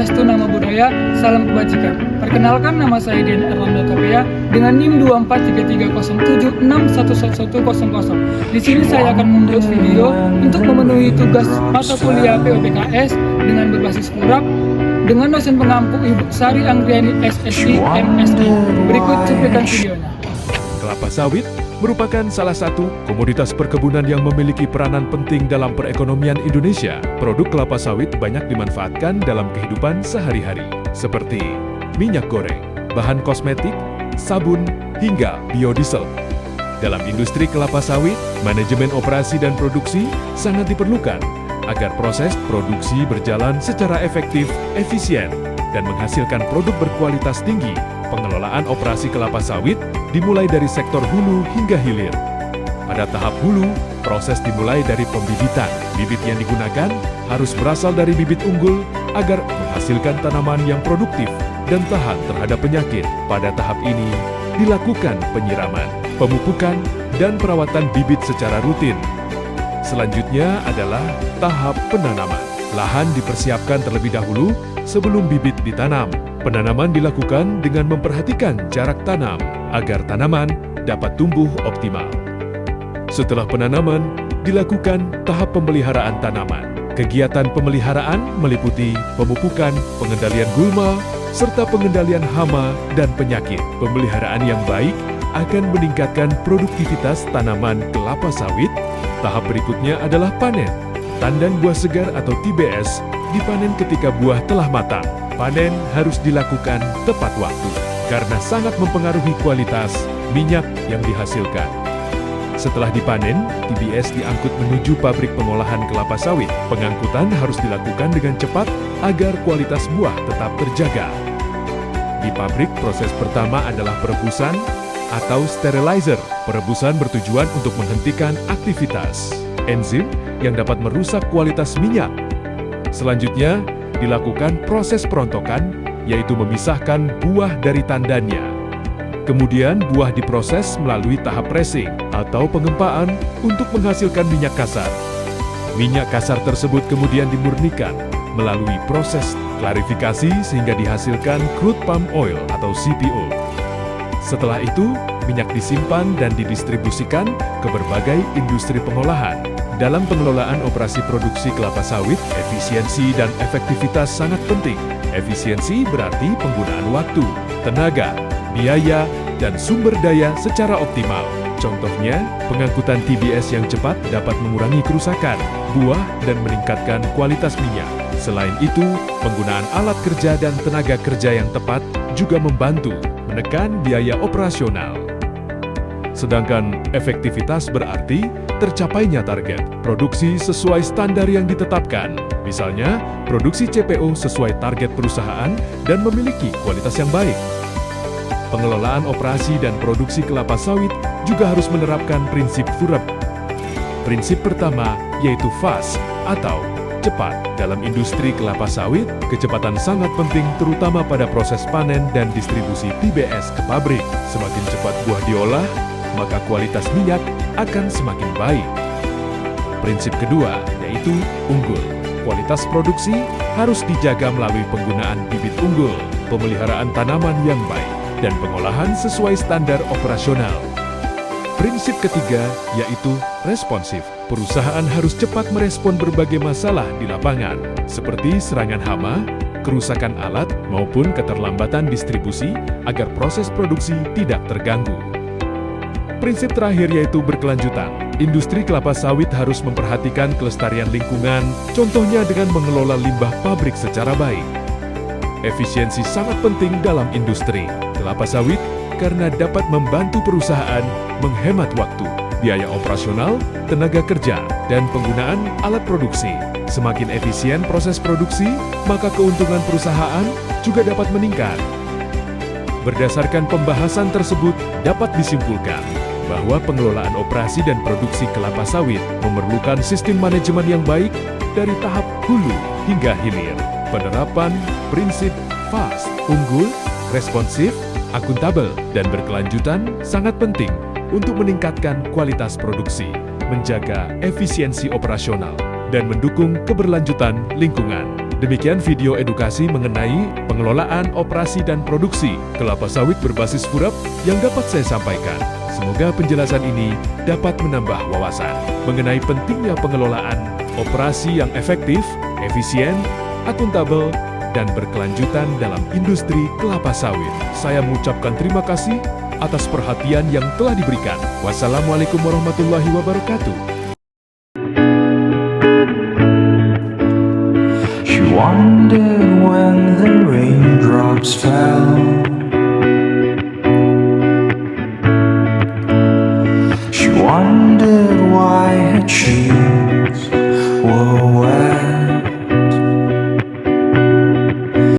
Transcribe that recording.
Swastiastu, Namo Buddhaya, salam kebajikan. Perkenalkan, nama saya Dian Erlanda Tapea dengan NIM 243307611100. Di sini saya akan membuat video untuk memenuhi tugas mata kuliah POPKS dengan berbasis Purap dengan dosen pengampu Ibu Sari Anggriani SSI MSI. Berikut cuplikan videonya. Kelapa sawit merupakan salah satu komoditas perkebunan yang memiliki peranan penting dalam perekonomian Indonesia. Produk kelapa sawit banyak dimanfaatkan dalam kehidupan sehari-hari, seperti minyak goreng, bahan kosmetik, sabun, hingga biodiesel. Dalam industri kelapa sawit, manajemen operasi dan produksi sangat diperlukan agar proses produksi berjalan secara efektif, efisien, dan menghasilkan produk berkualitas tinggi. Pengelolaan operasi kelapa sawit dimulai dari sektor hulu hingga hilir. Pada tahap hulu, proses dimulai dari pembibitan. Bibit yang digunakan harus berasal dari bibit unggul agar menghasilkan tanaman yang produktif dan tahan terhadap penyakit. Pada tahap ini, dilakukan penyiraman, pemupukan, dan perawatan bibit secara rutin. Selanjutnya adalah tahap penanaman. Lahan dipersiapkan terlebih dahulu sebelum bibit ditanam. Penanaman dilakukan dengan memperhatikan jarak tanam agar tanaman dapat tumbuh optimal. Setelah penanaman, dilakukan tahap pemeliharaan tanaman. Kegiatan pemeliharaan meliputi pemupukan, pengendalian gulma, serta pengendalian hama dan penyakit. Pemeliharaan yang baik akan meningkatkan produktivitas tanaman kelapa sawit. Tahap berikutnya adalah panen. Tandan buah segar atau TBS dipanen ketika buah telah matang. Panen harus dilakukan tepat waktu, karena sangat mempengaruhi kualitas minyak yang dihasilkan. Setelah dipanen, TBS diangkut menuju pabrik pengolahan kelapa sawit. Pengangkutan harus dilakukan dengan cepat agar kualitas buah tetap terjaga. Di pabrik, proses pertama adalah perebusan atau sterilizer. Perebusan bertujuan untuk menghentikan aktivitas enzim yang dapat merusak kualitas minyak. Selanjutnya, dilakukan proses perontokan, yaitu memisahkan buah dari tandannya. Kemudian buah diproses melalui tahap pressing atau pengempaan untuk menghasilkan minyak kasar. Minyak kasar tersebut kemudian dimurnikan melalui proses klarifikasi sehingga dihasilkan crude palm oil atau CPO. Setelah itu, minyak disimpan dan didistribusikan ke berbagai industri pengolahan. Dalam pengelolaan operasi produksi kelapa sawit, efisiensi dan efektivitas sangat penting. Efisiensi berarti penggunaan waktu, tenaga, biaya, dan sumber daya secara optimal. Contohnya, pengangkutan TBS yang cepat dapat mengurangi kerusakan buah dan meningkatkan kualitas minyak. Selain itu, penggunaan alat kerja dan tenaga kerja yang tepat juga membantu menekan biaya operasional. Sedangkan efektivitas berarti tercapainya target produksi sesuai standar yang ditetapkan. Misalnya, produksi CPO sesuai target perusahaan dan memiliki kualitas yang baik. Pengelolaan operasi dan produksi kelapa sawit juga harus menerapkan prinsip Purap. Prinsip pertama yaitu fast atau cepat. Dalam industri kelapa sawit, kecepatan sangat penting terutama pada proses panen dan distribusi TBS ke pabrik. Semakin cepat buah diolah, maka kualitas minyak akan semakin baik. Prinsip kedua yaitu unggul. Kualitas produksi harus dijaga melalui penggunaan bibit unggul, pemeliharaan tanaman yang baik, dan pengolahan sesuai standar operasional. Prinsip ketiga yaitu responsif. Perusahaan harus cepat merespon berbagai masalah di lapangan, seperti serangan hama, kerusakan alat, maupun keterlambatan distribusi agar proses produksi tidak terganggu. Prinsip terakhir yaitu berkelanjutan. Industri kelapa sawit harus memperhatikan kelestarian lingkungan, contohnya dengan mengelola limbah pabrik secara baik. Efisiensi sangat penting dalam industri kelapa sawit karena dapat membantu perusahaan menghemat waktu, biaya operasional, tenaga kerja, dan penggunaan alat produksi. Semakin efisien proses produksi, maka keuntungan perusahaan juga dapat meningkat. Berdasarkan pembahasan tersebut, dapat disimpulkan bahwa pengelolaan operasi dan produksi kelapa sawit memerlukan sistem manajemen yang baik dari tahap hulu hingga hilir. Penerapan prinsip fast, unggul, responsif, akuntabel, dan berkelanjutan sangat penting untuk meningkatkan kualitas produksi, menjaga efisiensi operasional, dan mendukung keberlanjutan lingkungan. Demikian video edukasi mengenai pengelolaan, operasi, dan produksi kelapa sawit berbasis Furap yang dapat saya sampaikan. Semoga penjelasan ini dapat menambah wawasan mengenai pentingnya pengelolaan operasi yang efektif, efisien, akuntabel, dan berkelanjutan dalam industri kelapa sawit. Saya mengucapkan terima kasih atas perhatian yang telah diberikan. Wassalamualaikum warahmatullahi wabarakatuh.